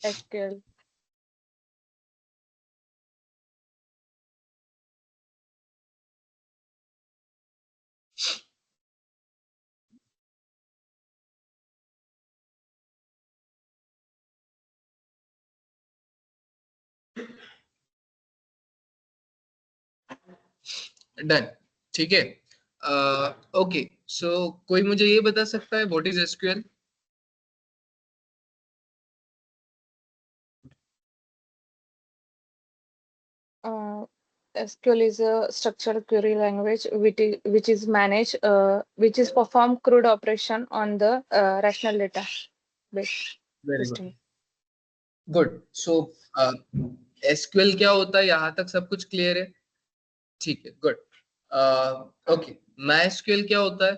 SQL. Done, ठीक है। Okay, सो कोई मुझे ये बता सकता है what is SQL? SQL is a structured query language which is managed, which is perform CRUD operation on the rational data base very good, system. Good. So SQL क्या होता है, यहाँ तक सब कुछ क्लियर है? ठीक है, गुड। ओके, माइस्क्यूएल क्या होता है?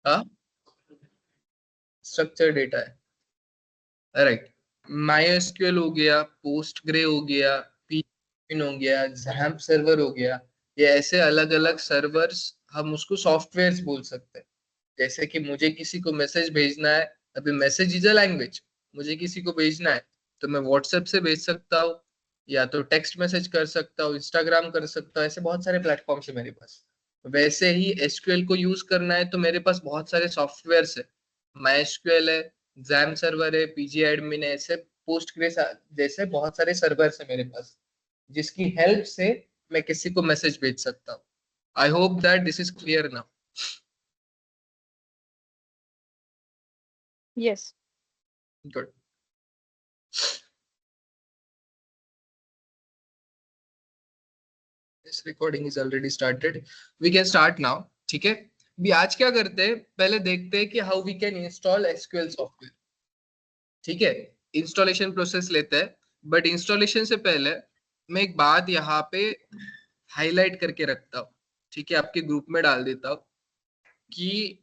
हाँ, स्ट्रक्चर डेटा है, राइट। माइस्क्यूएल हो गया, पोस्टग्रे हो गया, पीएन हो गया, जैम्प सर्वर हो गया, ये ऐसे अलग अलग सर्वर्स, हम उसको सॉफ्टवेयर्स बोल सकते हैं। जैसे कि मुझे किसी को मैसेज भेजना है, अभी मैसेज इज अ लैंग्वेज, मुझे किसी को भेजना है तो मैं व्हाट्सएप से भेज सकता हूँ, या तो टेक्स्ट मैसेज कर सकता हूँ, इंस्टाग्राम कर सकता हूँ, ऐसे बहुत सारे प्लेटफॉर्म्स है मेरे पास। वैसे ही एसक्यूएल को यूज करना है तो मेरे पास बहुत सारे सॉफ्टवेयर्स है, माई एसक्यूएल है, जैम सर्वर है, पीजी एडमिन है, ऐसे पोस्टग्रेस जैसे बहुत सारे सर्वर्स है मेरे पास, जिसकी हेल्प से मैं किसी को मैसेज भेज सकता हूँ। I hope that this is clear now. Yes. Good. This recording is already started. We can start now. ठीक है, भी आज क्या करते हैं, पहले देखते हैं कि how we can install SQL software. ठीक है, इंस्टॉलेशन प्रोसेस लेते हैं, बट इंस्टॉलेशन से पहले मैं एक बात यहाँ पे हाईलाइट करके रखता हूँ, ठीक है, आपके ग्रुप में डाल देता हूँ कि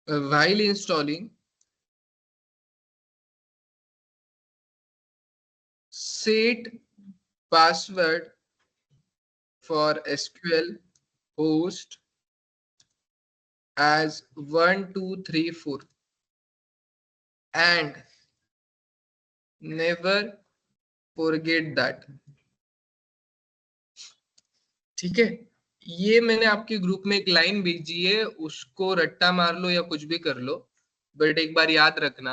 while installing, set password for SQL host as 1234 and never forget that। ठीक है, ये मैंने आपके ग्रुप में एक लाइन भेजी है, उसको रट्टा मार लो या कुछ भी कर लो, बट एक बार याद रखना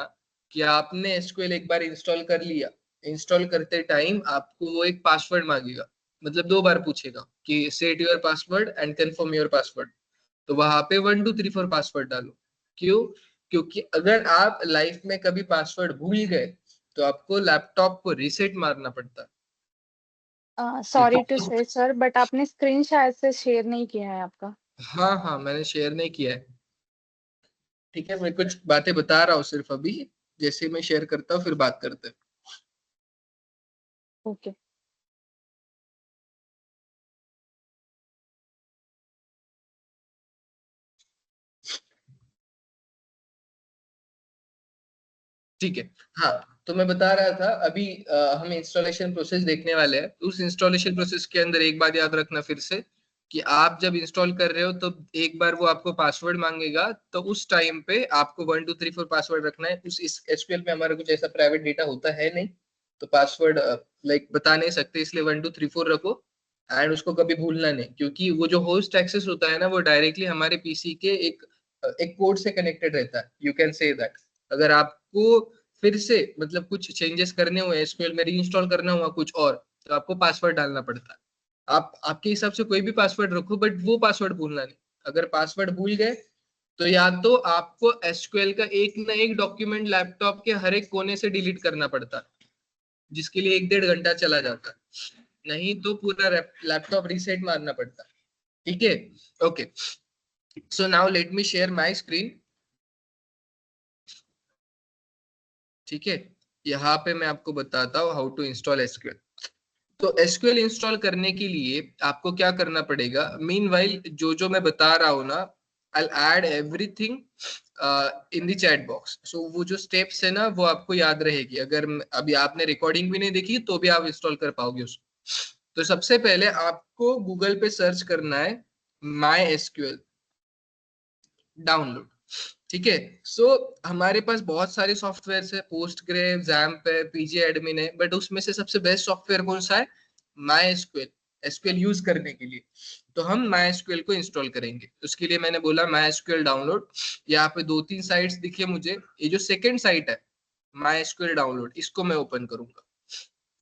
कि आपने एसक्यूएल एक बार इंस्टॉल कर लिया, इंस्टॉल करते टाइम आपको वो एक पासवर्ड मांगेगा, मतलब 2 बार पूछेगा कि set your password and confirm your password, तो वहां पे 1234 पासवर्ड डालो। क्यों? क्योंकि अगर आप लाइफ में कभी पासवर्ड भूल गए तो आपको लैपटॉप को रीसेट मारना पड़ता है। सॉरी टू से सर, बट आपने स्क्रीन शायद से शेयर नहीं किया है आपका। हाँ हाँ, मैंने शेयर नहीं किया है। ठीक है, मैं कुछ बातें बता रहा हूँ सिर्फ अभी, जैसे मैं शेयर करता हूँ फिर बात करते हैं। ओके। ठीक है, हाँ, तो मैं बता रहा था अभी, हम इंस्टॉलेशन प्रोसेस देखने वाले हैं। उस इंस्टॉलेशन प्रोसेस के अंदर एक बात याद रखना फिर से, कि आप जब इंस्टॉल कर रहे हो तो एक बार वो आपको पासवर्ड मांगेगा, तो उस टाइम पे आपको 1234 पासवर्ड रखना है। उस इस एसक्यूएल में हमारा कुछ ऐसा प्राइवेट डेटा होता है नहीं, तो पासवर्ड लाइक बता नहीं सकते, इसलिए 1234 रखो। एंड उसको कभी भूलना नहीं, क्योंकि वो जो होस्ट एक्सेस होता है ना, वो डायरेक्टली हमारे पीसी के एक पोर्ट से कनेक्टेड रहता है, यू कैन से दैट। अगर आपको फिर से मतलब कुछ चेंजेस करने हुए एसक्यूएल में, रीइंस्टॉल करना हुआ कुछ और, तो आपको पासवर्ड डालना पड़ता है। आप आपके हिसाब से कोई भी पासवर्ड रखो, बट वो पासवर्ड भूलना नहीं। अगर पासवर्ड भूल गए तो या तो आपको एसक्यूएल का एक ना एक डॉक्यूमेंट लैपटॉप के हर एक कोने से डिलीट करना पड़ता है, जिसके लिए 1-1.5 घंटा चला जाता है, नहीं तो पूरा लैपटॉप रीसेट मारना पड़ता है। ठीक है, okay, so now let me share my screen. ठीक है, यहाँ पे मैं आपको बताता हूँ हाउ टू इंस्टॉल एसक्यूएल। तो एसक्यूएल इंस्टॉल करने के लिए आपको क्या करना पड़ेगा, मीनवाइल जो जो मैं बता रहा हूँ ना, I add everything in the chat box. So वो जो स्टेप्स है ना, वो आपको याद रहेगी, अगर अभी आपने रिकॉर्डिंग भी नहीं देखी तो भी आप इंस्टॉल कर पाओगे उसको। तो सबसे पहले आपको गूगल पे सर्च करना है माई एसक्यूएल। डाउनलोड। ठीक है, सो हमारे पास बहुत सारे सॉफ्टवेयर है, पोस्टग्रे, जैम्प है, पीजी एडमिन है, बट उसमें से सबसे बेस्ट सॉफ्टवेयर कौन सा है? My SQL. एसक्यूएल यूज करने के लिए तो हम माई एसक्यूएल को इंस्टॉल करेंगे। उसके लिए मैंने बोला माई एसक्यूएल डाउनलोड। यहाँ पे 2-3 साइट्स दिखे मुझे। ये जो सेकंड साइट है माई एसक्यूएल डाउनलोड, इसको मैं ओपन करूंगा।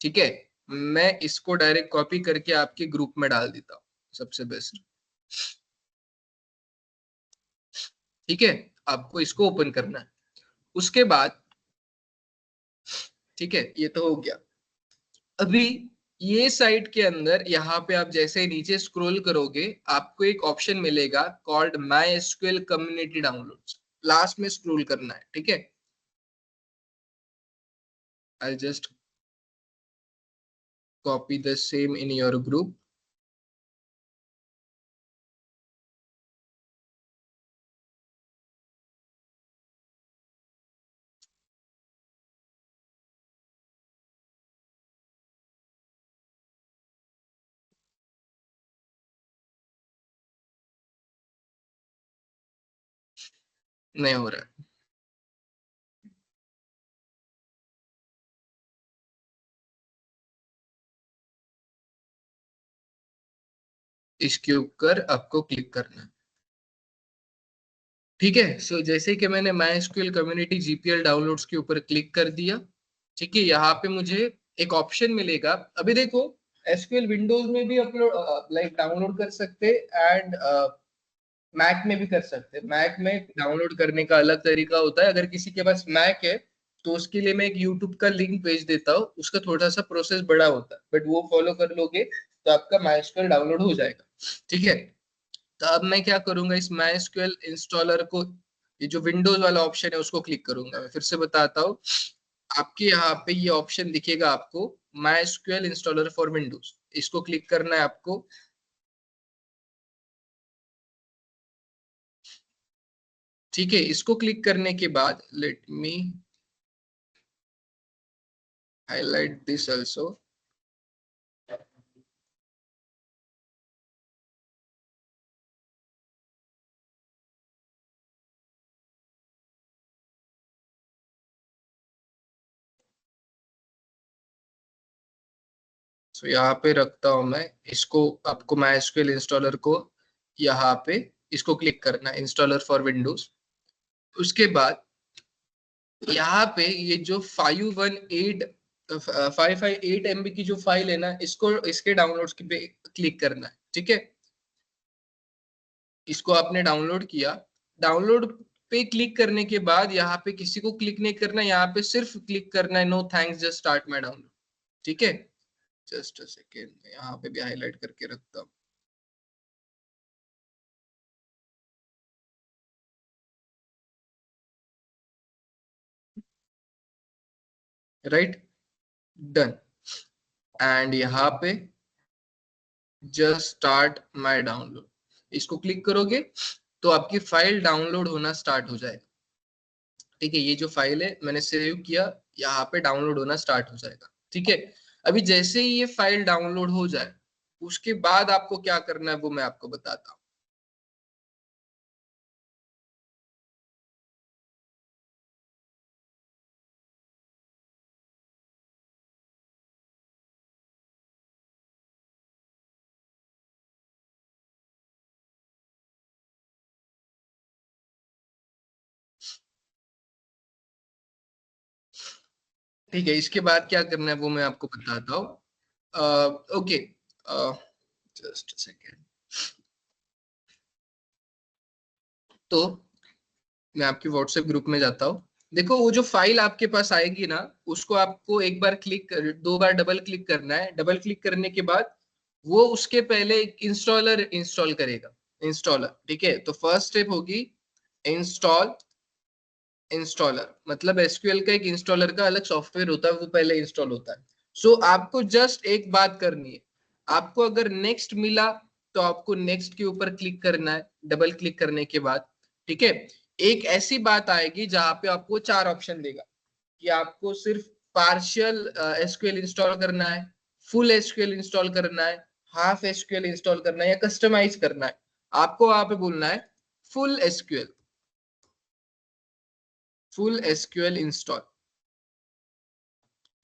ठीक है, मैं इसको डायरेक्ट कॉपी करके आपके ग्रुप में डाल देता हूँ, सबसे बेस्ट। ठीक है, आपको इसको ओपन करना है। उसके बाद ठीक है, ये तो हो गया। अभी ये साइट के अंदर यहाँ पे आप जैसे नीचे स्क्रॉल करोगे, आपको एक ऑप्शन मिलेगा called my SQL community downloads. Last में स्क्रॉल करना है। ठीक है, I just copy the same in your group. नहीं हो रहा है। इसके ऊपर आपको क्लिक करना है। ठीक है, सो जैसे कि मैंने my SQL community GPL downloads के ऊपर क्लिक कर दिया। ठीक है, यहाँ पे मुझे एक ऑप्शन मिलेगा। अभी देखो, एसक्यूएल विंडोज में भी अपलोड लाइक डाउनलोड कर सकते एंड मैक में भी कर सकते हैं। मैक में डाउनलोड करने का अलग तरीका होता है। अगर किसी के पास मैक है तो उसके लिए मैं एक यूट्यूब का लिंक भेज देता हूँ। उसका थोड़ा सा प्रोसेस बड़ा होता है, बट वो फॉलो कर लोगे तो आपका माइस्क्वेल डाउनलोड हो जाएगा। ठीक है, तो अब मैं क्या करूंगा, इस माइस्क्वेल इंस्टॉलर को, ये जो विंडोज वाला ऑप्शन है उसको क्लिक करूंगा। मैं फिर से बताता हूँ, आपके यहाँ पे ये ऑप्शन दिखेगा आपको, माइस्क्वेल इंस्टॉलर फॉर विंडोज। इसको क्लिक करना है आपको। ठीक है, इसको क्लिक करने के बाद let me highlight this also. So यहाँ पे रखता हूं मैं इसको। आपको MySQL इंस्टॉलर को यहाँ पे इसको क्लिक करना है, इंस्टॉलर फॉर विंडोज। उसके बाद यहाँ पे ये जो 518 MB की जो फाइल है ना, इसको इसके डाउनलोड्स पे क्लिक करना है। ठीक है, इसको आपने डाउनलोड किया। डाउनलोड पे क्लिक करने के बाद यहाँ पे किसी को क्लिक नहीं करना, यहाँ पे सिर्फ क्लिक करना है no thanks just start my download. ठीक है, जस्ट अ सेकेंड, यहाँ पे भी हाईलाइट करके रखता हूँ। Right, done. एंड यहाँ पे जस्ट स्टार्ट माय डाउनलोड, इसको क्लिक करोगे तो आपकी फाइल डाउनलोड होना स्टार्ट हो जाएगा। ठीक है, ये जो फाइल है मैंने सेव किया, यहाँ पे डाउनलोड होना स्टार्ट हो जाएगा। ठीक है, अभी जैसे ही ये फाइल डाउनलोड हो जाए, उसके बाद आपको क्या करना है वो मैं आपको बताता हूँ। ठीक है, इसके बाद क्या करना है वो मैं आपको बताता हूँ। Okay, just second. तो मैं आपके व्हाट्सएप ग्रुप में जाता हूँ। देखो, वो जो फाइल आपके पास आएगी ना, उसको आपको एक बार दो बार डबल क्लिक करना है। डबल क्लिक करने के बाद वो उसके पहले एक इंस्टॉलर इंस्टॉल करेगा। इंस्टॉलर, ठीक है, तो फर्स्ट स्टेप होगी इंस्टॉल इंस्टॉलर। मतलब एसक्यूएल का एक इंस्टॉलर का अलग सॉफ्टवेयर होता है, वो पहले इंस्टॉल होता है। सो आपको जस्ट एक बात करनी है, आपको अगर नेक्स्ट मिला तो आपको नेक्स्ट के ऊपर क्लिक करना है डबल क्लिक करने के बाद। ठीक है, एक ऐसी बात आएगी जहां पे आपको 4 ऑप्शन देगा कि आपको सिर्फ पार्शियल एसक्यूएल इंस्टॉल करना है, फुल एसक्यूएल इंस्टॉल करना है, हाफ एसक्यूएल इंस्टॉल करना है या कस्टमाइज करना है। आपको वहां पे बोलना है full SQL. Full SQL install.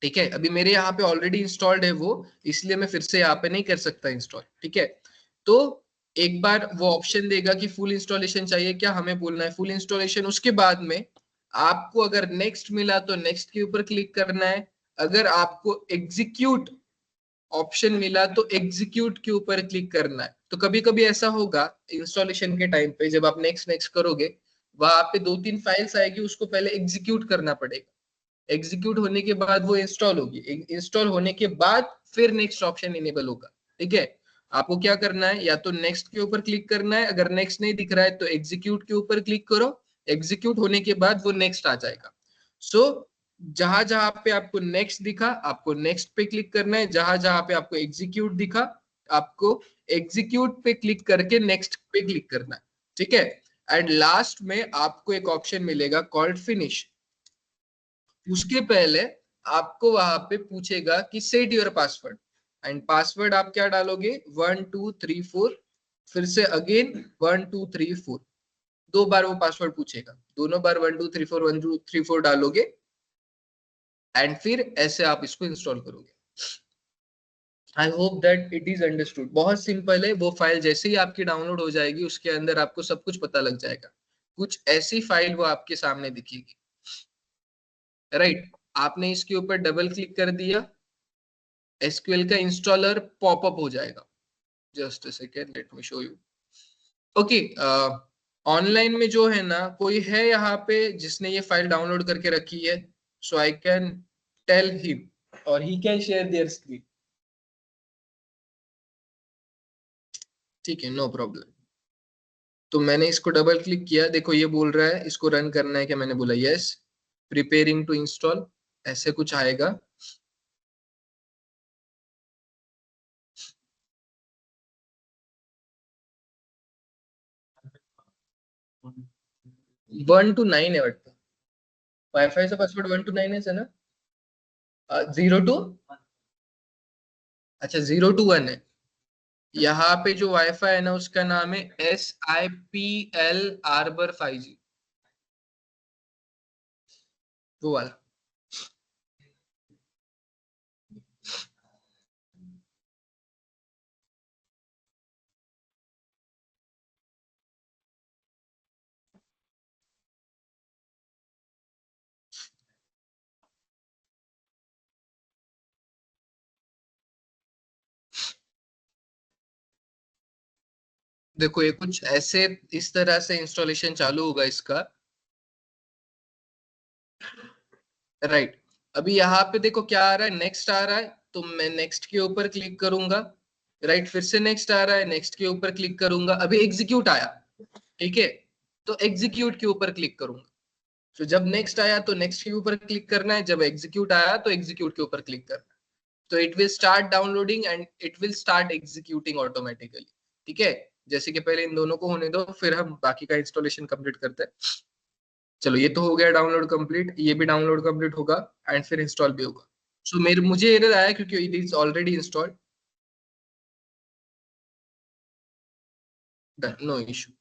ठीक है, अभी मेरे यहाँ पे ऑलरेडी इंस्टॉल्ड है वो, इसलिए मैं फिर से यहाँ पे नहीं कर सकता इंस्टॉल। ठीक है, तो एक बार वो ऑप्शन देगा कि फुल इंस्टॉलेशन चाहिए क्या, हमें बोलना है फुल इंस्टॉलेशन। उसके बाद में आपको अगर नेक्स्ट मिला तो नेक्स्ट के ऊपर क्लिक करना है, अगर आपको एग्जीक्यूट ऑप्शन मिला तो एग्जीक्यूट के ऊपर क्लिक करना है। तो कभी कभी ऐसा होगा इंस्टॉलेशन के टाइम पे, जब आप नेक्स्ट नेक्स्ट करोगे, वहां पे 2-3 फाइल्स आएगी, उसको पहले एग्जीक्यूट करना पड़ेगा। एग्जीक्यूट होने के बाद वो इंस्टॉल होगी, इंस्टॉल होने के बाद फिर नेक्स्ट ऑप्शन इनेबल होगा। ठीक है, आपको क्या करना है, या तो नेक्स्ट के ऊपर क्लिक करना है, अगर नेक्स्ट नहीं दिख रहा है तो एग्जीक्यूट के ऊपर क्लिक करो, एग्जीक्यूट होने के बाद वो नेक्स्ट आ जाएगा। सो जहां जहां पे आपको नेक्स्ट दिखा, आपको नेक्स्ट पे क्लिक करना है, जहां जहां पे आपको एग्जीक्यूट दिखा, आपको एग्जीक्यूट पे क्लिक करके नेक्स्ट पे क्लिक करना है। ठीक है, एंड लास्ट में आपको एक ऑप्शन मिलेगा कॉल्ड फिनिश। उसके पहले आपको वहां पे पूछेगा कि set your password, and password आप क्या डालोगे, 1234, फिर से अगेन 1234, 2 बार वो पासवर्ड पूछेगा, दोनों बार 1234 डालोगे, एंड फिर ऐसे आप इसको इंस्टॉल करोगे। I hope that it is understood. बहुत सिंपल है, वो फाइल जैसे ही आपकी डाउनलोड हो जाएगी उसके अंदर आपको सब कुछ पता लग जाएगा, कुछ ऐसी फाइल वो आपके सामने दिखेगी। राइट, आपने इसके ऊपर डबल क्लिक कर दिया, एसक्यूएल का इंस्टॉलर पॉपअप हो जाएगा। Just a second, let me show you. Okay, online में जो है ना, कोई है यहाँ पे जिसने ये फाइल डाउनलोड करके रखी है, सो आई कैन टेल हिम और he can share their screen. ठीक है, नो प्रॉब्लम। तो मैंने इसको डबल क्लिक किया, देखो ये बोल रहा है इसको रन करना है क्या, मैंने बोला यस, प्रिपेयरिंग टू इंस्टॉल, ऐसे कुछ आएगा। 1 to 9 है बट वाईफाई से पासवर्ड 1 to 9 है ना, 0 to, अच्छा 0 to 1 है। यहाँ पे जो वाईफाई है ना उसका नाम है SIPL Arbor 5G, वो वाला। देखो ये कुछ ऐसे इस तरह से इंस्टॉलेशन चालू होगा इसका। राइट, अभी यहाँ पे देखो क्या आ रहा है, नेक्स्ट आ रहा है, तो मैं नेक्स्ट के ऊपर क्लिक करूंगा। राइट, फिर से नेक्स्ट आ रहा है, नेक्स्ट के ऊपर क्लिक करूंगा, अभी एग्जीक्यूट आया। ठीक है, तो एग्जीक्यूट के ऊपर क्लिक करूंगा। तो जब नेक्स्ट आया तो नेक्स्ट के ऊपर क्लिक करना है, जब एग्जीक्यूट आया तो एग्जीक्यूट के ऊपर क्लिक करना है। तो it will start downloading and it will start executing automatically. ठीक है, जैसे कि पहले इन दोनों को होने दो, फिर हम बाकी का इंस्टॉलेशन कंप्लीट करते हैं। चलो ये तो हो गया डाउनलोड कंप्लीट, ये भी डाउनलोड कंप्लीट होगा एंड फिर इंस्टॉल भी होगा। सो मेरे मुझे एरर आया क्योंकि it is already installed. No issue.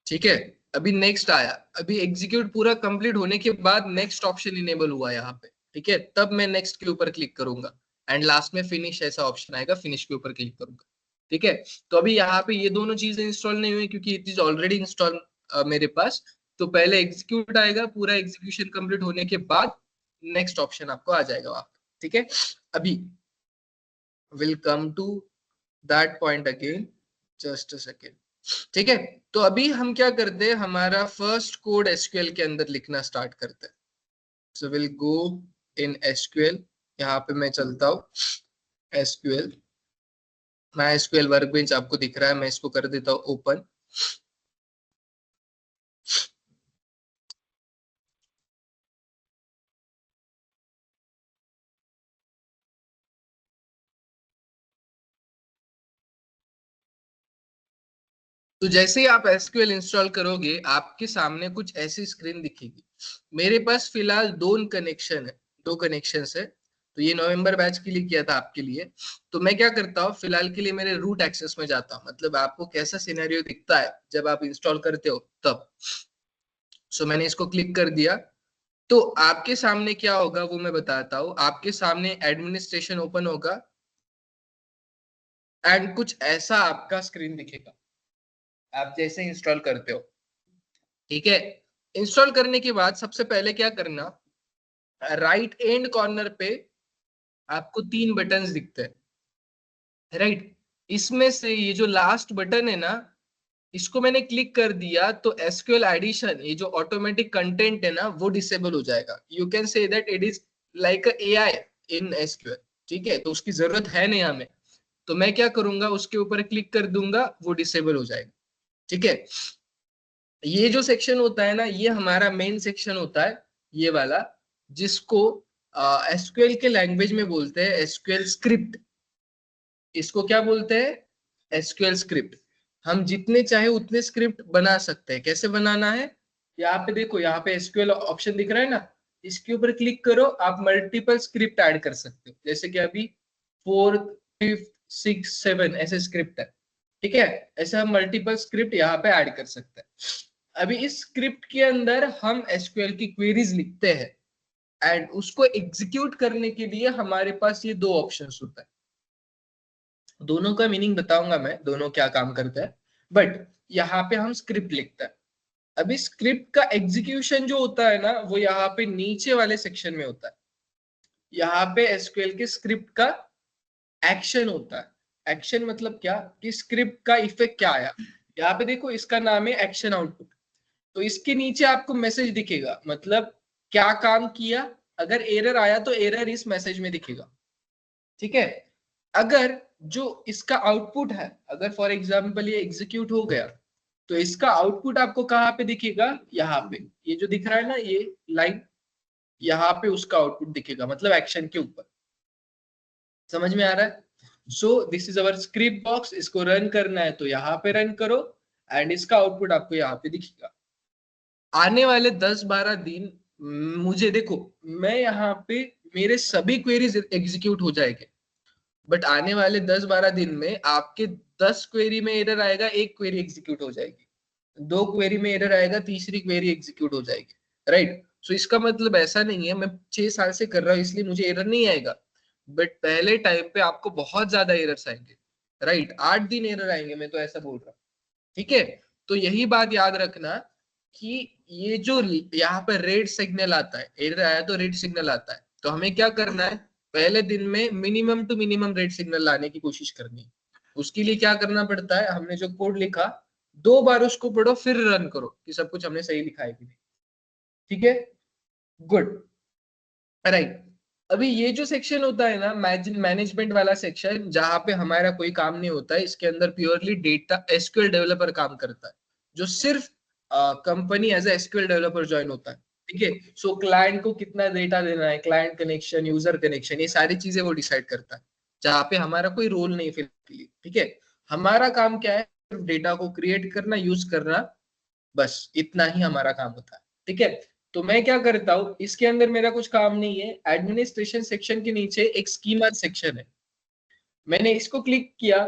ठीक है, अभी नेक्स्ट आया, अभी एग्जीक्यूट पूरा कंप्लीट होने के बाद नेक्स्ट ऑप्शन इनेबल हुआ यहाँ पे। ठीक है, तब मैं नेक्स्ट के ऊपर क्लिक करूंगा एंड लास्ट में फिनिश ऐसा ऑप्शन आएगा, फिनिश के ऊपर क्लिक करूंगा। ठीक है, तो अभी यहाँ पे ये दोनों चीजें इंस्टॉल नहीं हुई क्योंकि इट इज ऑलरेडी इंस्टॉल मेरे पास। तो पहले एग्जीक्यूट आएगा, पूरा एग्जीक्यूशन कंप्लीट होने के बाद नेक्स्ट ऑप्शन आपको आ जाएगा वहां पे। ठीक है, अभी will come to that point again, just a second. ठीक है, तो अभी हम क्या करते हैं, हमारा फर्स्ट कोड एसक्यूएल के अंदर लिखना स्टार्ट करते हैं। So will go in SQL, यहाँ पे मैं चलता हूँ एसक्यूएल, मैं एसक्यूएल वर्कबेंच आपको दिख रहा है, मैं इसको कर देता हूँ ओपन। तो जैसे ही आप एसक्यूएल इंस्टॉल करोगे आपके सामने कुछ ऐसी स्क्रीन दिखेगी। मेरे पास फिलहाल दो कनेक्शन है। तो ये नवंबर बैच के लिए किया था आपके लिए। तो मैं क्या करता हूँ, फिलहाल के लिए मेरे रूट एक्सेस में जाता हूँ, मतलब आपको कैसा सिनेरियो दिखता है जब आप इंस्टॉल करते हो तब। सो मैंने इसको क्लिक कर दिया। तो आपके सामने क्या होगा वो मैं बताता हूँ। आपके सामने एडमिनिस्ट्रेशन ओपन होगा एंड कुछ ऐसा आपका स्क्रीन दिखेगा आप जैसे इंस्टॉल करते हो। ठीक है, इंस्टॉल करने के बाद सबसे पहले क्या करना, राइट एंड कॉर्नर पे आपको 3 बटन्स दिखते हैं, राइट। इसमें से ये जो लास्ट बटन है ना, इसको मैंने क्लिक कर दिया तो एसक्यूएल एडिशन, ये जो ऑटोमेटिक कंटेंट है ना, वो डिसेबल हो जाएगा। You can say that it is like AI in SQL. ठीक है, तो उसकी जरूरत है नहीं हमें। तो मैं क्या करूंगा, उसके ऊपर क्लिक कर दूंगा, वो डिसेबल हो जाएगा। ठीक है, ये जो सेक्शन होता है ना, ये हमारा मेन सेक्शन होता है, ये वाला, जिसको एसक्यूएल के लैंग्वेज में बोलते हैं एसक्यूएल स्क्रिप्ट। इसको क्या बोलते हैं, एसक्यूएल स्क्रिप्ट। हम जितने चाहे उतने स्क्रिप्ट बना सकते हैं। कैसे बनाना है, यहाँ पे देखो, यहाँ पे एसक्यूएल ऑप्शन दिख रहा है ना, इसके ऊपर क्लिक करो, आप मल्टीपल स्क्रिप्ट ऐड कर सकते हो। जैसे कि अभी 4th 5th 6th 7 ऐसे स्क्रिप्ट है। ठीक है, ऐसे हम मल्टीपल स्क्रिप्ट यहाँ पे ऐड कर सकते हैं। अभी इस स्क्रिप्ट के अंदर हम एसक्यूएल की क्वेरीज लिखते हैं एंड उसको एग्जीक्यूट करने के लिए हमारे पास ये दो ऑप्शंस होता है। दोनों का मीनिंग बताऊंगा मैं, दोनों क्या काम करता है। बट यहाँ पे हम स्क्रिप्ट लिखता है। अभी स्क्रिप्ट का एग्जीक्यूशन जो होता है ना, वो यहाँ पे नीचे वाले सेक्शन में होता है। यहाँ पे एसक्यूएल के स्क्रिप्ट का एक्शन होता है। एक्शन मतलब क्या, कि स्क्रिप्ट का इफेक्ट क्या आया। यहाँ पे देखो, इसका नाम है एक्शन आउटपुट। तो इसके नीचे आपको मैसेज दिखेगा, मतलब क्या काम किया। अगर एरर आया तो एरर इस मैसेज में दिखेगा। ठीक है, अगर जो इसका आउटपुट है, अगर फॉर एग्जांपल ये एग्जीक्यूट हो गया, तो इसका आउटपुट आपको कहाँ पे दिखेगा, यहाँ पे। ये जो दिख रहा है ना, ये लाइन, यहाँ पे उसका आउटपुट दिखेगा, मतलब एक्शन के ऊपर। समझ में आ रहा है। So this is our script box. इसको रन करना है तो यहाँ पे रन करो एंड इसका आउटपुट आपको यहाँ पे दिखेगा। आने वाले 10-12 दिन मुझे देखो, मैं यहाँ पे मेरे सभी क्वेरीज एग्जीक्यूट हो जाएंगे। बट आने वाले 10-12 दिन में आपके 10 क्वेरी में एरर आएगा, एक क्वेरी एग्जीक्यूट हो जाएगी। 2 क्वेरी में एरर आएगा, तीसरी क्वेरी एग्जीक्यूट हो जाएगी। राइट, सो इसका मतलब ऐसा नहीं है मैं 6 साल से कर रहा हूँ इसलिए मुझे एरर नहीं आएगा। बट पहले टाइम पे आपको बहुत ज्यादा एरर्स आएंगे। राइट, 8 दिन एरर आएंगे, मैं तो ऐसा बोल रहा हूँ। ठीक है, तो यही बात याद रखना कि ये जो यहाँ पर रेड सिग्नल आता है, एरर आया तो रेड सिग्नल आता है, तो हमें क्या करना है, पहले दिन में minimum to minimum red signal लाने की कोशिश करनी है। उसके लिए क्या करना पड़ता है, हमने जो कोड लिखा 2 बार उसको पढ़ो फिर रन करो कि सब कुछ हमने सही लिखा है कि नहीं। ठीक है, गुड, राइट। अभी ये जो सेक्शन होता है ना, मैनेजमेंट वाला सेक्शन, जहां पे हमारा कोई काम नहीं होता है, इसके अंदर प्योरली डेटा एसक्यूएल डेवलपर काम करता है, जो सिर्फ company as a SQL developer join होता है। ठीक है, सो क्लाइंट को कितना डेटा देना है, क्लाइंट कनेक्शन, यूजर कनेक्शन, ये सारी चीजें वो डिसाइड करता है, जहाँ पे हमारा कोई रोल नहीं फिलहाल। ठीक है, हमारा काम क्या है, सिर्फ डेटा को क्रिएट करना, यूज करना, बस इतना ही हमारा काम होता है। ठीक है, तो मैं क्या करता हूँ, इसके अंदर मेरा कुछ काम नहीं है। एडमिनिस्ट्रेशन सेक्शन के नीचे एक स्कीमा सेक्शन है, मैंने इसको क्लिक किया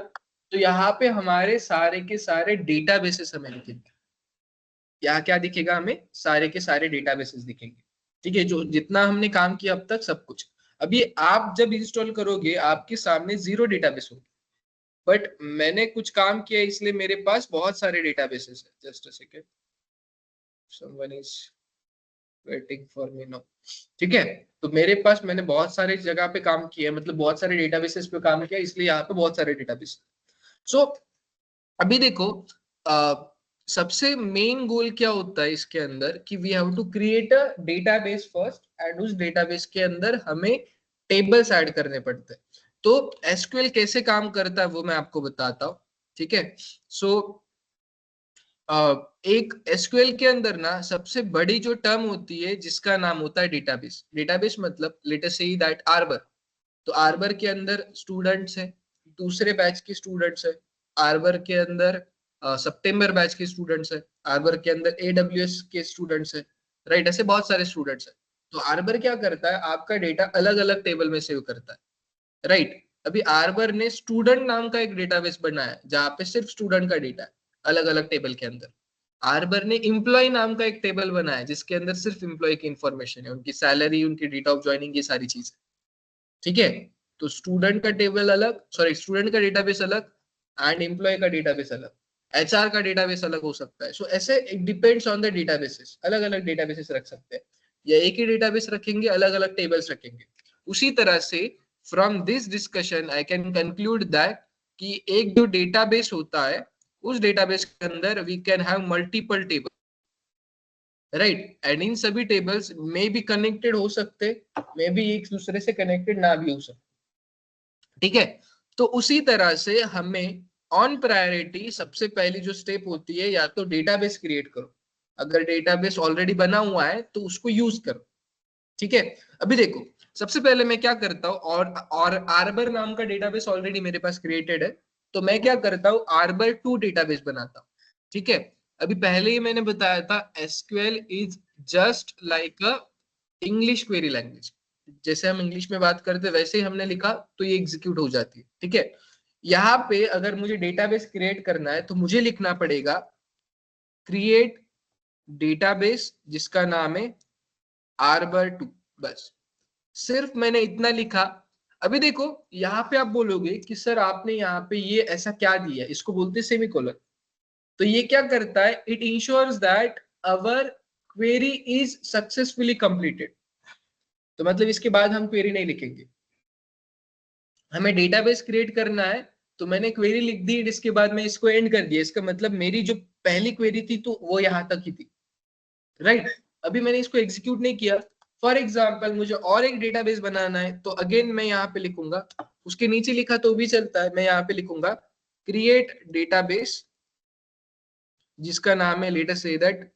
तो यहाँ पे हमारे सारे के सारे डेटाबेसेस हमें दिखेंगे। यहाँ क्या दिखेगा, हमें सारे के सारे डेटाबेसेस दिखेंगे। ठीक है, जो जितना हमने काम किया अब तक सब कुछ। अभी आप जब इंस्टॉल करोगे आपके सामने 0 डेटाबेस होंगे। बट मैंने कुछ काम किया इसलिए मेरे पास बहुत सारे डेटाबेसेस है। Just a second, someone is waiting for me now. ठीक है, तो मेरे पास, मैंने बहुत सारे जगह पे काम किया, मतलब बहुत सारे डेटाबेसेस पे काम किया, इसलिए यहाँ पे बहुत सारे डेटाबेस। सो अभी देखो, आ, सबसे मेन गोल क्या होता है इसके अंदर, कि we have to create a database first and उस डेटाबेस के अंदर हमें टेबल्स ऐड करने पड़ते हैं। तो एसक्यूएल कैसे काम करता है वो मैं आपको बताता हूँ। ठीक है, सो एक एसक्यूएल के अंदर ना सबसे बड़ी जो टर्म होती है जिसका नाम होता है डेटाबेस। डेटाबेस मतलब let us say that arbor. तो आर्बर के अंदर स्टूडेंट्स हैं, दूसरे बैच के स्टूडेंट्स हैं। आर्बर के अंदर सितंबर बैच के स्टूडेंट्स है, आर्बर के अंदर AWS के स्टूडेंट्स है, राइट, ऐसे बहुत सारे स्टूडेंट्स है। तो आर्बर क्या करता है, आपका डेटा अलग अलग टेबल में सेव करता है, राइट। अभी आर्बर ने स्टूडेंट नाम का एक डेटाबेस बनाया है जहाँ पे सिर्फ स्टूडेंट का डेटा है अलग अलग टेबल के अंदर। आर्बर ने एम्प्लॉय नाम का एक टेबल बनाया है जिसके अंदर सिर्फ एम्प्लॉय की इंफॉर्मेशन है, उनकी सैलरी, उनकी डेट ऑफ ज्वाइनिंग, ये सारी चीजें, ठीक है। तो स्टूडेंट का टेबल अलग, सॉरी स्टूडेंट का डेटाबेस अलग एंड एम्प्लॉय का डेटाबेस अलग, HR का डेटाबेस अलग हो सकता है। सो ऐसे it depends on the databases, अलग अलग डेटाबेसेस रख सकते हैं या एक ही डेटाबेस रखेंगे, अलग अलग टेबल्स रखेंगे। उसी तरह से from this discussion I can conclude that कि एक जो डेटाबेस होता है उस डेटाबेस के अंदर we can have multiple table, right, and इन सभी टेबल्स में भी कनेक्टेड हो सकते, मे बी एक दूसरे से कनेक्टेड ना भी हो सकते, ठीक है। तो उसी तरह से हमें ऑन प्रायोरिटी सबसे पहली जो स्टेप होती है, या तो डेटाबेस क्रिएट करो, अगर डेटाबेस ऑलरेडी बना हुआ है तो उसको यूज करो, ठीक है। अभी देखो सबसे पहले मैं क्या करता हूँ, और आर्बर नाम का डेटाबेस ऑलरेडी मेरे पास क्रिएटेड है, तो मैं क्या करता हूँ, आर्बर 2 डेटाबेस बनाता हूँ, ठीक है। अभी पहले ही मैंने बताया था SQL is just like a English query language, जैसे हम इंग्लिश में बात करते वैसे ही हमने लिखा तो ये एग्जीक्यूट हो जाती है, ठीक है। यहाँ पे अगर मुझे डेटाबेस क्रिएट करना है तो मुझे लिखना पड़ेगा क्रिएट डेटाबेस जिसका नाम है आर्बर 2, बस सिर्फ मैंने इतना लिखा। अभी देखो यहाँ पे आप बोलोगे कि सर आपने यहाँ पे ये ऐसा क्या दिया, इसको बोलते हैं सेमीकोलन। तो ये क्या करता है, it ensures that our query is successfully completed. तो मतलब इसके बाद हम क्वेरी नहीं लिखेंगे, हमें डेटाबेस क्रिएट करना है तो मैंने क्वेरी लिख दी, इसके बाद मैं इसको एंड कर दिया, इसका मतलब मेरी जो पहली क्वेरी थी तो वो यहां तक ही थी, राइट। अभी मैंने इसको एग्जीक्यूट नहीं किया। फॉर एग्जाम्पल मुझे और एक डेटाबेस बनाना है तो अगेन मैं यहाँ पे लिखूंगा, उसके नीचे लिखा तो भी चलता है, मैं यहाँ पे लिखूंगा क्रिएट डेटाबेस जिसका नाम है let us say that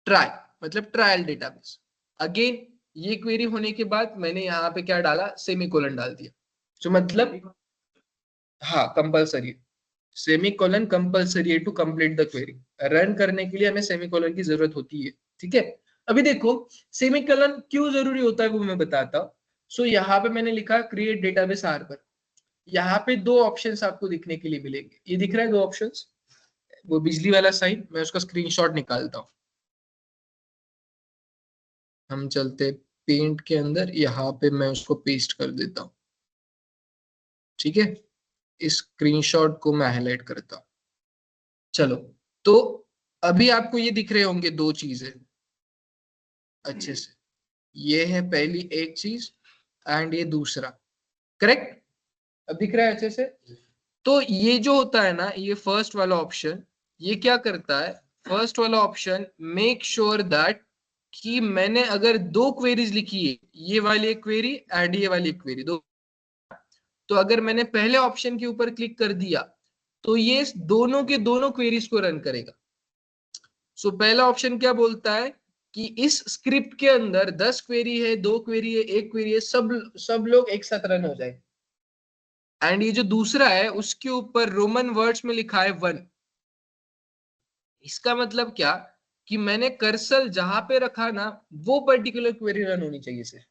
try, मतलब ट्रायल डेटाबेस। अगेन ये क्वेरी होने के बाद मैंने यहाँ पे क्या डाला, सेमीकोलन डाल दिया, तो मतलब हाँ कंपल्सरी, सेमीकोलन कंपल्सरी है to complete the query, run करने के लिए हमें सेमीकोलन की जरूरत होती है, ठीक है। अभी देखो सेमीकोलन क्यों जरूरी होता है वो मैं बताता हूँ। सो यहाँ पे मैंने लिखा क्रिएट डेटाबेस आर्बर, यहाँ पे दो ऑप्शंस आपको दिखने के लिए मिलेंगे, ये दिख रहा है दो ऑप्शंस, वो बिजली वाला साइन, मैं उसका स्क्रीनशॉट निकालता हूँ। हम चलते पेंट के अंदर, यहाँ पे मैं उसको पेस्ट कर देता हूँ, ठीक है। इस स्क्रीनशॉट को मैं हाईलाइट करता हूँ, चलो। तो अभी आपको ये दिख रहे होंगे दो चीजें अच्छे से, ये है पहली एक चीज एंड ये दूसरा, करेक्ट, अब दिख रहा है अच्छे से। तो ये जो होता है ना, ये फर्स्ट वाला ऑप्शन, ये क्या करता है, फर्स्ट वाला ऑप्शन मेक श्योर दैट कि मैंने अगर दो क्वेरीज लिखी है, ये वाली एक क्वेरी एंड ये वाली एक क्वेरी, दो, तो अगर मैंने पहले ऑप्शन के ऊपर क्लिक कर दिया तो ये दोनों के दोनों क्वेरीज को रन करेगा। सो पहला ऑप्शन क्या बोलता है कि इस स्क्रिप्ट के अंदर 10 क्वेरी है, 2 क्वेरी है, 1 क्वेरी है, सब लोग एक साथ रन हो जाए। एंड ये जो दूसरा है उसके ऊपर रोमन वर्ड्स में लिखा है 1, इसका मतलब क्या कि मैंने कर्सर जहां पे रखा ना वो पर्टिकुलर क्वेरी रन होनी चाहिए सिर्फ,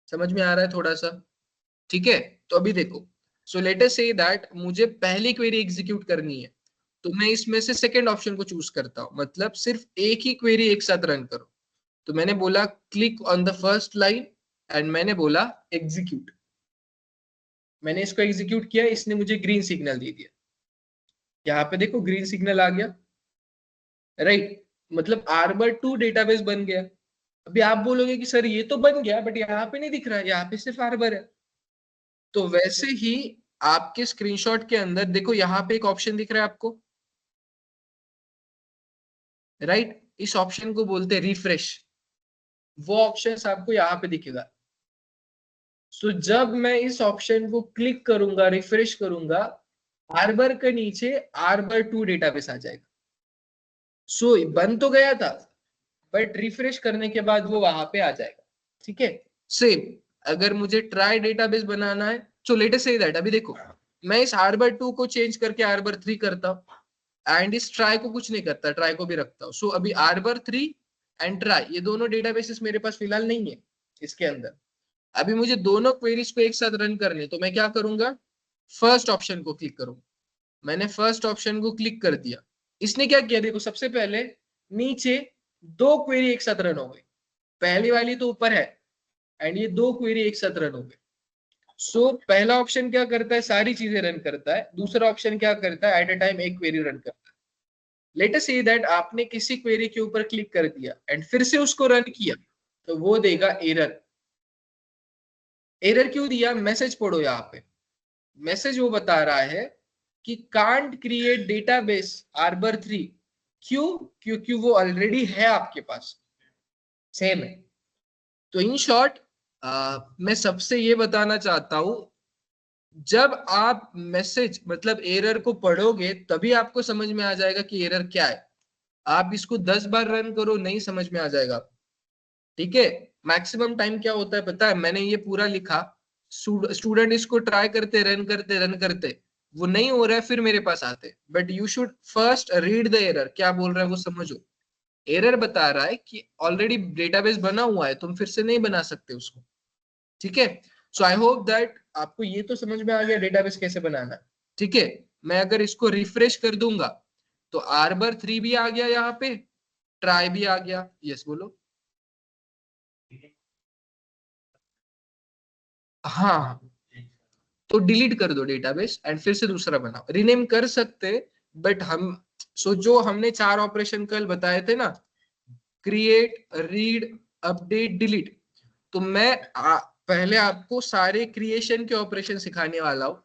समझ में आ रहा है थोड़ा सा, ठीक है। तो अभी देखो, so let us say that मुझे पहली क्वेरी एग्जीक्यूट करनी है, तो मैं इसमें से सेकंड ऑप्शन को चूज करता हूं, मतलब सिर्फ एक ही क्वेरी एक साथ रन करो। तो मैंने बोला click on the first line and मैंने बोला एग्जीक्यूट, मैंने इसको एग्जीक्यूट किया, इसने मुझे ग्रीन सिग्नल दे दिया, यहाँ पे देखो ग्रीन सिग्नल आ गया, राइट, मतलब आर्बर 2 डेटाबेस बन गया। अभी आप बोलोगे कि सर ये तो बन गया बट यहाँ पे नहीं दिख रहा है, यहाँ पे सिर्फ आर्बर है। तो वैसे ही आपके स्क्रीनशॉट के अंदर देखो यहाँ पे एक ऑप्शन दिख रहा है आपको, राइट, इस ऑप्शन को बोलते हैं रिफ्रेश, वो ऑप्शन आपको यहाँ पे दिखेगा। सो जब मैं इस ऑप्शन को क्लिक करूंगा, रिफ्रेश करूंगा, आर्बर के नीचे आर्बर 2 डेटाबेस आ जाएगा। सो बन तो गया था बट रिफ्रेश करने के बाद वो वहां पे आ जाएगा, ठीक है। सेम अगर मुझे ट्राई डेटाबेस बनाना है, so let us say that अभी देखो मैं इस आर्बर 2 को चेंज करके आर्बर 3 करता हूं, एंड इस ट्राई को कुछ नहीं करता, ट्राई को भी रखता हूँ। सो अभी arbor3 एंड ट्राई ये दोनों डेटाबेसेस मेरे पास फिलहाल नहीं है इसके अंदर। अभी मुझे दोनों क्वेरीज को एक साथ रन करनी है, तो मैं क्या करूंगा, फर्स्ट ऑप्शन को क्लिक करूंगा। मैंने फर्स्ट ऑप्शन को क्लिक कर दिया। इसने क्या किया, देखो सबसे पहले नीचे दो क्वेरी एक साथ रन हो गई। पहली वाली तो ऊपर है एंड ये दो क्वेरी एक साथ रन हो गई। सो पहला ऑप्शन क्या करता है, सारी चीजें रन करता है। दूसरा ऑप्शन क्या करता है, एट ए टाइम एक क्वेरी रन करता है। लेट अस से दैट आपने किसी क्वेरी के ऊपर क्लिक कर दिया एंड फिर से उसको रन किया, तो वो देगा एरर। एरर क्यों दिया, मैसेज पढ़ो यहाँ पे। मैसेज वो बता रहा है कि कांट क्रिएट डेटाबेस arbor3। क्यों, क्योंकि वो ऑलरेडी है आपके पास, सेम है। तो इन शॉर्ट मैं सबसे ये बताना चाहता हूं, जब आप मैसेज मतलब एरर को पढ़ोगे तभी आपको समझ में आ जाएगा कि एरर क्या है। आप इसको 10 बार रन करो नहीं समझ में आ जाएगा, ठीक है। मैक्सिमम टाइम क्या होता है पता है, मैंने ये पूरा लिखा, स्टूडेंट इसको ट्राई करते रन करते वो नहीं हो रहा है, फिर मेरे पास आते। But you should first read the error, क्या बोल रहा है वो समझो। एरर बता रहा है कि ऑलरेडी डेटाबेस बना हुआ है, तुम फिर से नहीं बना सकते उसको, ठीक है। सो आई होप दैट आपको ये तो समझ में आ गया डेटाबेस कैसे बनाना है, ठीक है। मैं अगर इसको रिफ्रेश कर दूंगा तो arbor3 भी आ गया यहाँ पे, ट्राई भी आ गया। यस बोलो। हाँ, तो डिलीट कर दो डेटाबेस एंड फिर से दूसरा बनाओ, रीनेम कर सकते। बट हम जो हमने 4 ऑपरेशन कल बताए थे ना, क्रिएट, रीड, अपडेट, डिलीट, तो मैं पहले आपको सारे क्रिएशन के ऑपरेशन सिखाने वाला हूँ,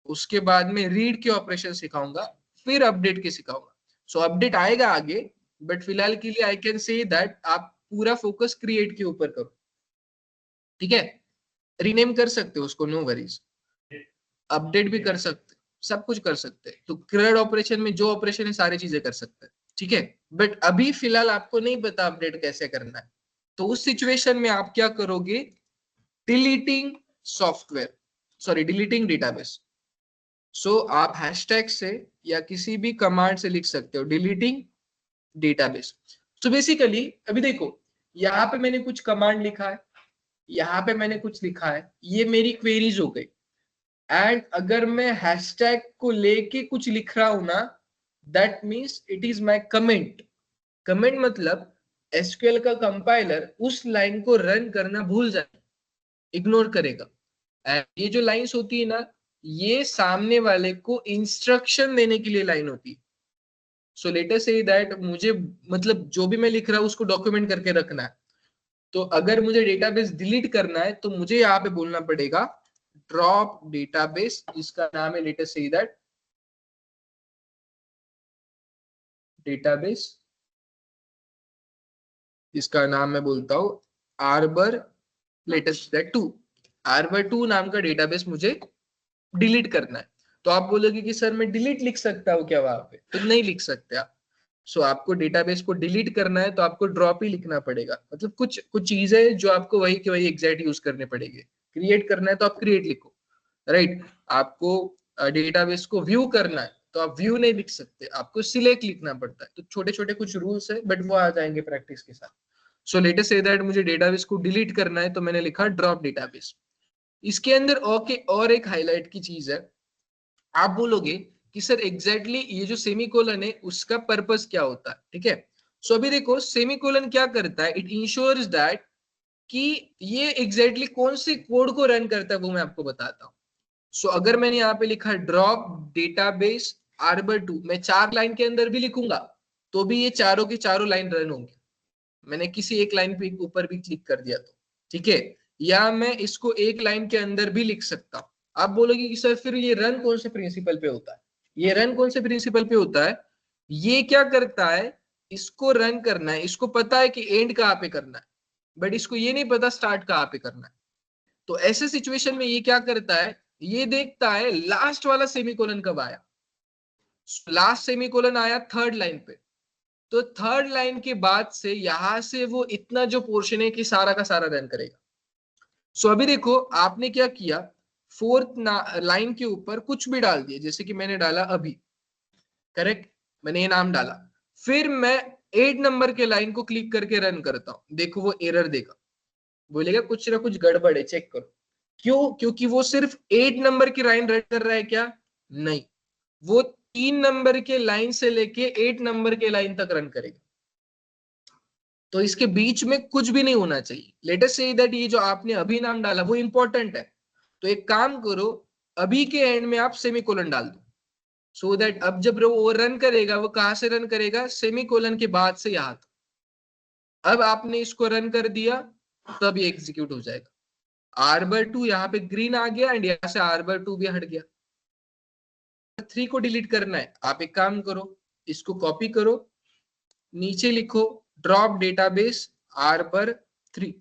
उसके बाद में रीड के ऑपरेशन सिखाऊंगा, फिर अपडेट के सिखाऊंगा। सो अपडेट आएगा आगे, बट फिलहाल के लिए आई कैन से दैट आप पूरा फोकस क्रिएट के ऊपर करो, ठीक है। रीनेम कर सकते हो उसको, नो वरीज, अपडेट भी कर सकते, सब कुछ कर सकते हैं। तो क्रेड ऑपरेशन में जो ऑपरेशन है सारी चीजें कर सकते हैं, ठीक है। बट अभी फिलहाल आपको नहीं पता अपडेट कैसे करना है, तो उस सिचुएशन में आप क्या करोगे, deleting software, sorry deleting database. So आप हैशटैग से या किसी भी कमांड से लिख सकते हो डिलीटिंग डेटाबेस। सो बेसिकली अभी देखो, यहाँ पे मैंने कुछ कमांड लिखा है, यहाँ पे मैंने कुछ लिखा है, ये मेरी क्वेरीज हो गई। एंड अगर मैं हैशटैग को लेके कुछ लिख रहा हूं ना, that means it is my comment. Comment मतलब एसक्यूएल का कंपाइलर उस लाइन को रन करना भूल जाए, इग्नोर करेगा। एंड ये जो लाइंस होती है ना, ये सामने वाले को इंस्ट्रक्शन देने के लिए लाइन होती है। So let us say that मुझे मतलब जो भी मैं लिख रहा हूँ उसको डॉक्यूमेंट करके रखना है। तो अगर मुझे डेटाबेस डिलीट करना है तो मुझे यहाँ पे बोलना पड़ेगा ड्रॉप डेटाबेस, जिसका नाम है let us say that database, जिसका नाम मैं बोलता हूँ arbor लेटेस्ट दैट 2। arbor2 नाम का डेटाबेस मुझे डिलीट करना है। तो आप बोलोगे कि सर मैं डिलीट लिख सकता हूँ क्या वहां पे, तो नहीं लिख सकते आप। सो आपको डेटाबेस को डिलीट करना है तो आपको ड्रॉप ही लिखना पड़ेगा। मतलब कुछ कुछ चीजें जो आपको वही के वही एग्जैक्ट यूज करने पड़ेंगे। क्रिएट करना है तो आप क्रिएट लिखो, राइट। आपको डेटाबेस को व्यू करना है तो आप व्यू नहीं लिख सकते, आपको सिलेक्ट लिखना पड़ता है। तो छोटे छोटे कुछ रूल्स है, बट वो आ जाएंगे प्रैक्टिस के साथ। So let us say that मुझे डेटाबेस को डिलीट करना है तो मैंने लिखा ड्रॉप डेटाबेस। इसके अंदर ओके और एक हाईलाइट की चीज है, आप बोलोगे कि सर एग्जैक्टली ये जो सेमीकोलन है उसका पर्पस क्या होता है, ठीक है। सो अभी देखो सेमीकोलन क्या करता है, इट इंश्योर्स दैट कि ये एग्जैक्टली कौन सी कोड को रन करता है वो मैं आपको बताता हूँ। सो अगर मैंने यहाँ पे लिखा ड्रॉप डेटाबेस arbor2, मैं 4 लाइन के अंदर भी लिखूंगा तो भी ये चारों की चारों लाइन रन होंगी। मैंने किसी एक लाइन पे ऊपर भी क्लिक कर दिया तो, ठीक है। या मैं इसको एक लाइन के अंदर भी लिख सकता हूँ। आप बोलोगे कि सर फिर ये रन कौन से प्रिंसिपल पे होता है, ये रन कौन से प्रिंसिपल पे होता है, ये क्या करता है, इसको रन करना है, इसको पता है कि एंड कहाँ पे करना है, बट इसको ये नहीं पता स्टार्ट कहाँ पे करना है। तो ऐसे सिचुएशन में ये क्या करता है, ये देखता है लास्ट वाला सेमीकोलन कब आया। लास्ट सेमीकोलन आया थर्ड लाइन पे, तो थर्ड लाइन के बाद से यहां से वो इतना जो पोर्शन है कि सारा का सारा रन करेगा। सो अभी देखो आपने क्या किया, फोर्थ लाइन के ऊपर कुछ भी डाल दिया, जैसे कि मैंने डाला अभी, करेक्ट। मैंने ये नाम डाला, फिर मैं 8 नंबर के लाइन को क्लिक करके रन करता हूँ, देखो वो एरर देगा, बोलेगा कुछ ना कुछ गड़बड़ है, चेक करो। क्यों? क्योंकि वो सिर्फ 8 नंबर की लाइन रन कर रहा है क्या? नहीं, वो 3 नंबर के लाइन से लेके 8 नंबर के लाइन तक रन करेगा, तो इसके बीच में कुछ भी नहीं होना चाहिए। लेट अस से दैट ये जो आपने अभी नाम डाला वो इंपॉर्टेंट है, तो एक काम करो, अभी के एंड में आप सेमीकोलन डाल दो, सो दैट अब जब वो रन करेगा, वो कहां से रन करेगा? सेमीकोलन के बाद से यहां तक। अब आपने इसको रन कर दिया, तब ये एग्जीक्यूट हो जाएगा। arbor2 यहाँ पे ग्रीन आ गया एंड यहाँ से arbor2 भी हट गया। 3 को डिलीट करना है, आप एक काम करो, इसको कॉपी करो, नीचे लिखो drop database arbor3।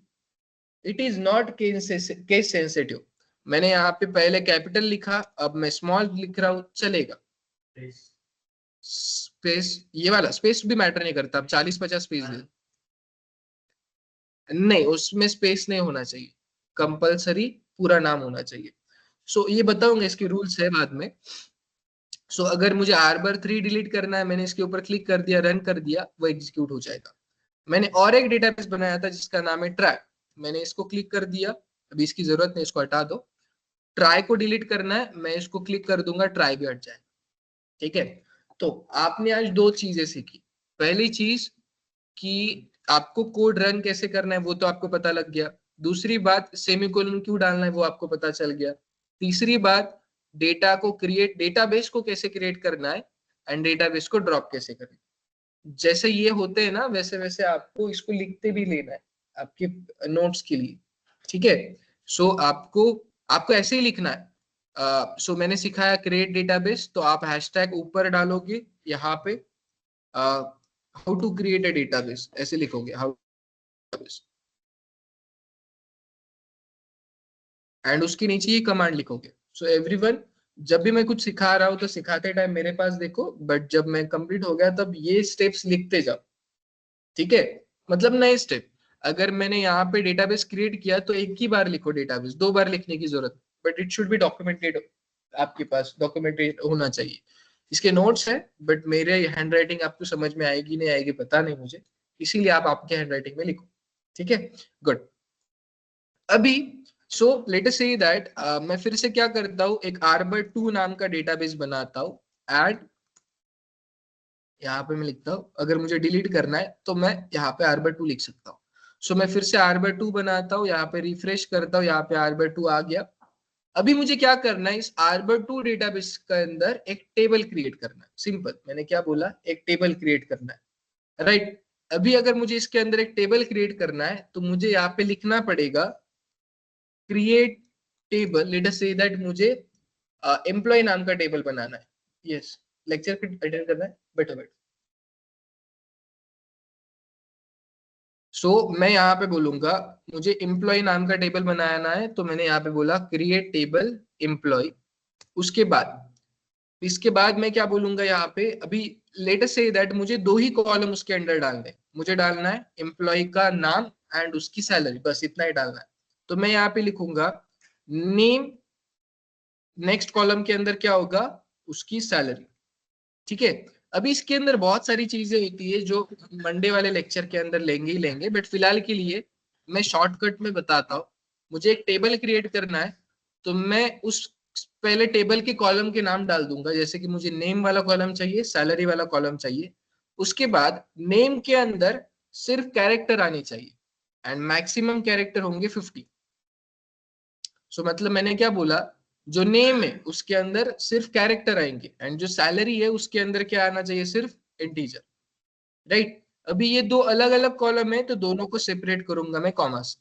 It is not case sensitive. मैंने यहाँ पे पहले कैपिटल लिखा, अब मैं स्मॉल लिख रहा हूं, चलेगा। स्पेस, ये वाला स्पेस भी मैटर नहीं करता, अब 40-50 स्पेस दे, नहीं उसमें स्पेस नहीं होना चाहिए, कंपलसरी पूरा नाम होना चाहिए। सो ये बताऊंगा, इसके रूल्स है बाद में। सो अगर मुझे arbor3 डिलीट करना है, मैंने इसके ऊपर क्लिक कर दिया, रन कर दिया, वो एग्जीक्यूट हो जाएगा। मैंने और एक डेटाबेस बनाया था जिसका नाम है ट्रैक, मैंने इसको क्लिक कर दिया, अभी इसकी जरूरत नहीं, इसको हटा दो। ट्राई को डिलीट करना है, मैं इसको क्लिक कर दूंगा, ट्राई भी हट जाएगा। ठीक है, तो आपने आज 2 चीजें सीखी। पहली चीज कि आपको कोड रन कैसे करना है वो तो आपको पता लग गया। दूसरी बात, सेमीकोलन क्यों डालना है वो आपको पता चल गया। तीसरी बात, डेटाबेस को कैसे क्रिएट करना है एंड डेटाबेस को ड्रॉप कैसे करना है। जैसे ये होते हैं ना, वैसे वैसे आपको इसको लिखते भी लेना है आपके नोट्स के लिए। ठीक है, सो आपको आपको ऐसे ही लिखना है। सो मैंने सिखाया क्रिएट डेटाबेस, तो आप हैशटैग ऊपर डालोगे यहाँ पे, how to create a database ऐसे लिखोगे, हाउ डेटाबेस, एंड उसके नीचे ये कमांड लिखोगे। सो एवरीवन, जब भी मैं कुछ सिखा रहा हूँ तो सिखाते टाइम मेरे पास देखो, बट जब मैं कंप्लीट हो गया तब ये स्टेप्स लिखते जाओ। ठीक है, मतलब नए स्टेप। अगर मैंने यहाँ पे डेटाबेस क्रिएट किया तो एक ही बार लिखो डेटाबेस, 2 बार लिखने की जरूरत, but it should be documented, आपके पास डॉक्यूमेंटेड होना चाहिए। इसके नोट्स है, बट मेरे हैंड राइटिंग आपको समझ में आएगी नहीं आएगी पता नहीं मुझे, इसीलिए आप आपके हैंड राइटिंग में लिखो। ठीक है, गुड। अभी so let us say that मैं फिर से क्या करता हूँ, एक arbor2 नाम का डेटाबेस बनाता हूँ। एड, यहाँ पे मैं लिखता हूँ, अगर मुझे डिलीट करना है तो मैं यहाँ पे arbor2 लिख सकता हूँ। सो मैं फिर से arbor2 बनाता हूँ, यहाँ पे रिफ्रेश करता हूँ, यहाँ पे arbor2 आ गया। अभी मुझे क्या करना है, इस arbor2 डेटाबेस के अंदर एक टेबल क्रिएट करना है। सिंपल, मैंने क्या बोला, एक टेबल क्रिएट करना है, राइट। अभी अगर मुझे इसके अंदर एक टेबल क्रिएट करना है तो मुझे यहाँ पे लिखना पड़ेगा create table. Let us say that मुझे एम्प्लॉय नाम का टेबल बनाना है। यस, लेक्चर अटेंड करना है, बैठो बैठो। मैं यहाँ पे बोलूंगा मुझे एम्प्लॉय नाम का टेबल बनाना है, तो मैंने यहाँ पे बोला क्रिएट टेबल एम्प्लॉय। उसके बाद, इसके बाद मैं क्या बोलूंगा यहाँ पे, अभी लेट अस से दैट मुझे 2 ही कॉलम उसके अंदर डालने हैं। मुझे डालना है एम्प्लॉय का नाम एंड उसकी सैलरी, बस इतना ही डालना है। तो मैं यहाँ पे लिखूंगा नेम, नेक्स्ट कॉलम के अंदर क्या होगा, उसकी सैलरी। ठीक है, अभी इसके अंदर बहुत सारी चीजें होती है जो मंडे वाले लेक्चर के अंदर लेंगे ही लेंगे, बट फिलहाल के लिए मैं शॉर्टकट में बताता हूँ। मुझे एक टेबल क्रिएट करना है, तो मैं उस पहले टेबल के कॉलम के नाम डाल दूंगा, जैसे कि मुझे नेम वाला कॉलम चाहिए, सैलरी वाला कॉलम चाहिए। उसके बाद नेम के अंदर सिर्फ कैरेक्टर आनी चाहिए एंड मैक्सिमम कैरेक्टर होंगे 50। मतलब मैंने क्या बोला, जो नेम है उसके अंदर सिर्फ कैरेक्टर आएंगे एंड जो सैलरी है उसके अंदर क्या आना चाहिए, सिर्फ इंटीजर, राइट। अभी ये 2 अलग अलग कॉलम है, तो दोनों को सेपरेट करूंगा मैं कॉमा से।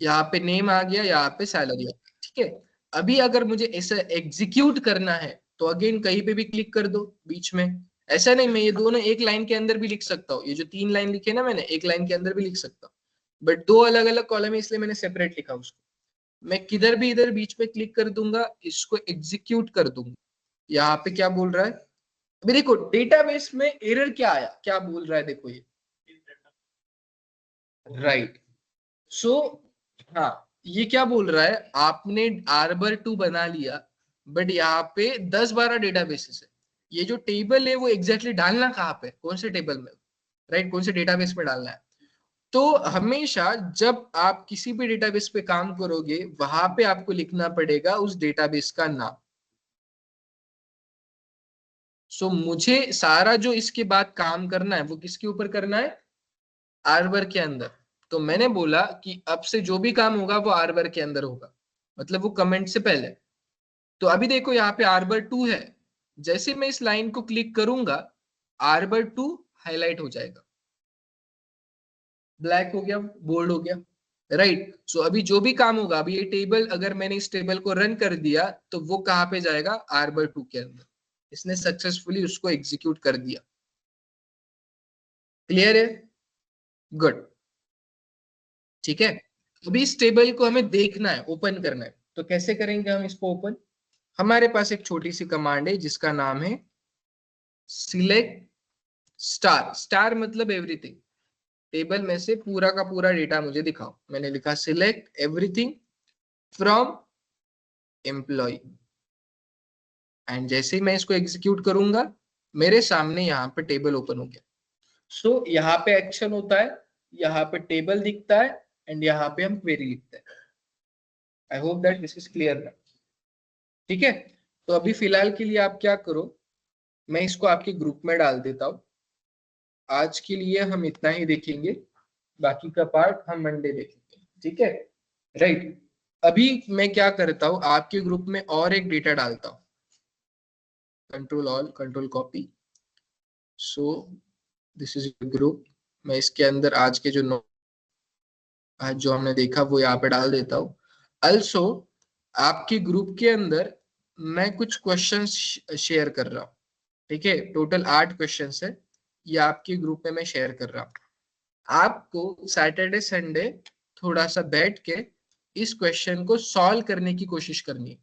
यहाँ पे नेम आ गया, यहाँ पे सैलरी आ गया। ठीक है, अभी अगर मुझे ऐसा एग्जीक्यूट करना है तो अगेन कहीं पे भी क्लिक कर दो बीच में। ऐसा नहीं, मैं ये दोनों एक लाइन के अंदर भी लिख सकता हूँ, ये जो 3 लाइन लिखे ना मैंने, एक लाइन के अंदर भी लिख सकता हूँ, बट 2 अलग अलग कॉलम है इसलिए मैंने सेपरेट लिखा उसको। मैं किधर भी इधर बीच में क्लिक कर दूंगा, इसको एग्जीक्यूट कर दूंगा। यहाँ पे क्या बोल रहा है, अभी देखो डेटाबेस में एरर क्या आया, क्या बोल रहा है, देखो ये, राइट। सो हाँ, ये क्या बोल रहा है, आपने arbor2 बना लिया, बट यहाँ पे 10-12 डेटाबेसेस है। ये जो टेबल है वो एग्जैक्टली डालना कहाँ पे, कौन से टेबल में, राइट, कौन से डेटाबेस में डालना है। तो हमेशा जब आप किसी भी डेटाबेस पे काम करोगे वहां पे आपको लिखना पड़ेगा उस डेटाबेस का नाम। सो मुझे सारा जो इसके बाद काम करना है वो किसके ऊपर करना है, आर्बर के अंदर। तो मैंने बोला कि अब से जो भी काम होगा वो आर्बर के अंदर होगा, मतलब वो कमेंट से पहले। तो अभी देखो यहाँ पे आर्बर 2 है, जैसे मैं इस लाइन को क्लिक करूंगा आर्बर 2 हाईलाइट हो जाएगा, ब्लैक हो गया, बोल्ड हो गया, राइट। सो अभी जो भी काम होगा, अभी ये टेबल अगर मैंने इस टेबल को रन कर दिया तो वो कहाँ पे जाएगा, आर्बर 2 के अंदर। इसने सक्सेसफुली उसको एग्जीक्यूट कर दिया। क्लियर है, गुड, ठीक है। अभी इस टेबल को हमें देखना है, ओपन करना है, तो कैसे करेंगे हम इसको ओपन। हमारे पास एक छोटी सी कमांड है जिसका नाम है सिलेक्ट स्टार। स्टार मतलब एवरीथिंग, टेबल में से पूरा का पूरा डेटा मुझे दिखाओ। मैंने लिखा select everything from employ, and जैसे ही मैं इसको एग्जीक्यूट करूंगा मेरे सामने यहाँ पे टेबल ओपन हो गया। सो यहाँ पे एक्शन होता है, यहाँ पे टेबल दिखता है, एंड यहाँ पे हम क्वेरी लिखते हैं। I hope that this is clear, ठीक है। तो अभी फिलहाल के लिए आप क्या करो, मैं इसको आपके ग्रुप में डाल देता हूँ। आज के लिए हम इतना ही देखेंगे, बाकी का पार्ट हम मंडे देखेंगे, ठीक है, राइट। अभी मैं क्या करता हूँ, आपके ग्रुप में और एक डेटा डालता हूँ, control all control copy. So this is group. मैं इसके अंदर आज के जो आज जो हमने देखा वो यहाँ पे डाल देता हूँ। अल्सो आपके ग्रुप के अंदर मैं कुछ क्वेश्चंस शेयर कर रहा हूँ, ठीक है। टोटल 8 क्वेश्चंस है, ये आपके ग्रुप में मैं शेयर कर रहा हूँ। आपको सैटरडे संडे थोड़ा सा बैठ के इस क्वेश्चन को सॉल्व करने की कोशिश करनी है।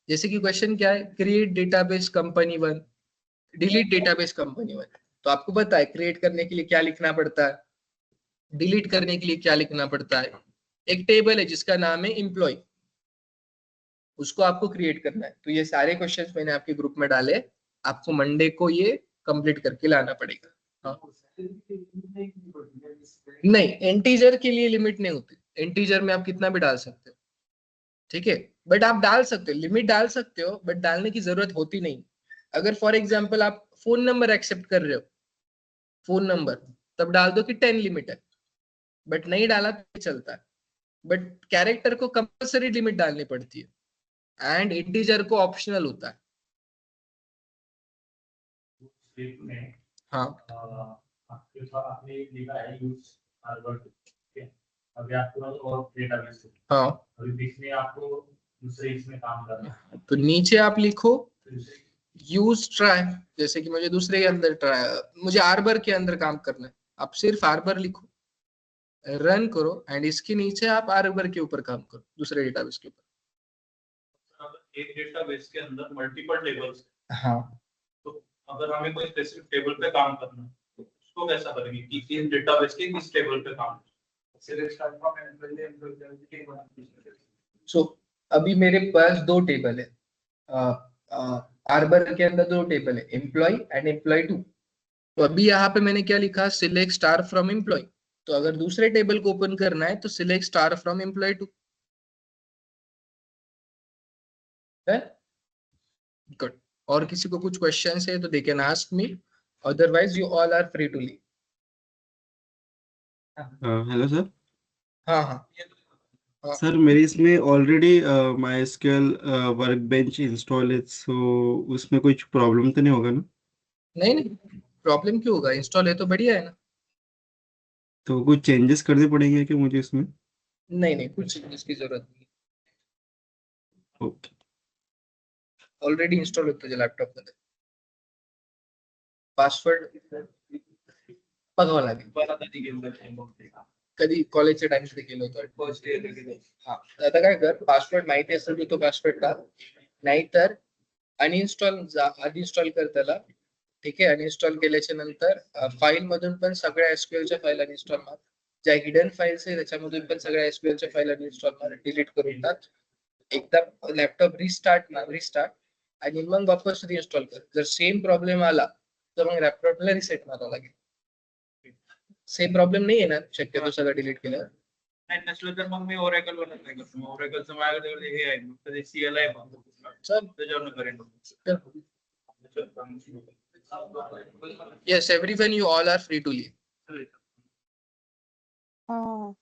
जैसे कि क्वेश्चन क्या है, create database company 1, delete database company 1। तो आपको पता है क्रिएट करने के लिए क्या लिखना पड़ता है, डिलीट करने के लिए क्या लिखना पड़ता है। एक टेबल है जिसका नाम है एम्प्लॉय, उसको आपको क्रिएट करना है। तो ये सारे क्वेश्चंस मैंने आपके ग्रुप में डाले, आपको मंडे को ये कंप्लीट करके लाना पड़ेगा। हाँ, नहीं, इंटीजर के लिए लिमिट नहीं होती, इंटीजर में आप कितना भी डाल सकते हो, ठीक है। बट आप डाल सकते हो, लिमिट डाल सकते हो, बट डालने की जरूरत होती नहीं। अगर फॉर एग्जाम्पल आप फोन नंबर एक्सेप्ट कर रहे हो, फोन नंबर, तब डाल दो कि 10 लिमिट है, बट नहीं डाला तो चलता है। बट कैरेक्टर को कंपल्सरी लिमिट डालनी पड़ती है, एंड इंटीजर को ऑप्शनल होता है। हाँ, आपके पास आपने लिखा है यूज हार्वर्ड, ठीक है। अभी आपके पास और डेटाबेस है, हाँ, अभी बीच में आपको दूसरे इसमें काम करना है, तो नीचे आप लिखो तो यूज ट्राई। जैसे कि मुझे दूसरे के अंदर ट्राई, मुझे आर्बर के अंदर काम करना है, आप सिर्फ आर्बर लिखो, रन करो, एंड इसके नीचे आप आर्बर के ऊपर काम करो, दूसरे डेटाबेस के ऊपर। एक डेटाबेस के अंदर मल्टीपल टेबल्स, हाँ, तो अगर हमें कोई स्पेसिफिक टेबल पे काम करना है तो उसको कैसा करेंगे कि इस डेटाबेस के किस टेबल पे काम सो अभी मेरे पास 2 टेबल है, आर्बर के अंदर 2 टेबल है, एम्प्लॉय एंड एम्प्लॉय 2। तो अभी यहाँ पे मैंने क्या लिखा, सिलेक्ट स्टार फ्रॉम एम्प्लॉय। तो अगर दूसरे टेबल को ओपन करना है तो सिलेक्ट स्टार फ्रॉम एम्प्लॉय 2 है, गुड। और किसी को कुछ क्वेश्चंस है तो they can ask me, otherwise you all are free to leave. Hello sir. हाँ हाँ हाँ, सर मेरे इसमें already my SQL work bench install है, सो उसमें कुछ प्रॉब्लम तो नहीं होगा ना? नहीं नहीं, प्रॉब्लम क्यों होगा, इंस्टॉल है तो बढ़िया है ना। तो कुछ चेंजेस करने पड़ेंगे क्या मुझे इसमें? नहीं नहीं, कुछ इसकी जरूरत नहीं, ओके। ऑलरेडी इंस्टॉल होतं लॅपटॉप मध्ये। पासवर्ड बघावं लागेल, कधी कॉलेजच्या टाइम्स पे केलं होतं। हा, आता काय कर, पासवर्ड माहिती असेल तर तो पासवर्ड टाक, नाहीतर अनइन्स्टॉल अनइन्स्टॉल कर त्याला, ठीक आहे। अनइन्स्टॉल केल्याच्या नंतर फाईल मधून पण सगळ्या एसक्यूएलच्या फाईल अनइन्स्टॉल मार, ज्या हिडन फाईल्स आहे त्याच्यामधून पण सगळ्या एसक्यूएलच्या फाईल अनइन्स्टॉल मार, डिलीट करून टाक। एकदा लॅपटॉप रिस्टार्ट आणि मग वापस रिइन्स्टॉल कर. जर सेम प्रॉब्लेम आला तर मग लॅपटॉपला रिसेट मारावं लागेल. सेम प्रॉब्लेम नाही येणार शक्यतो सगळं डिलीट केल्यावर. नाही नसलं तर मग मी ओरेकल वर काय करतो. ओरेकलचं माझ्याकडे हे आहे फक्त ते CLI आहे चल. त्याच्यावरून करेन. Yes, everyone, you all are free to leave. Oh.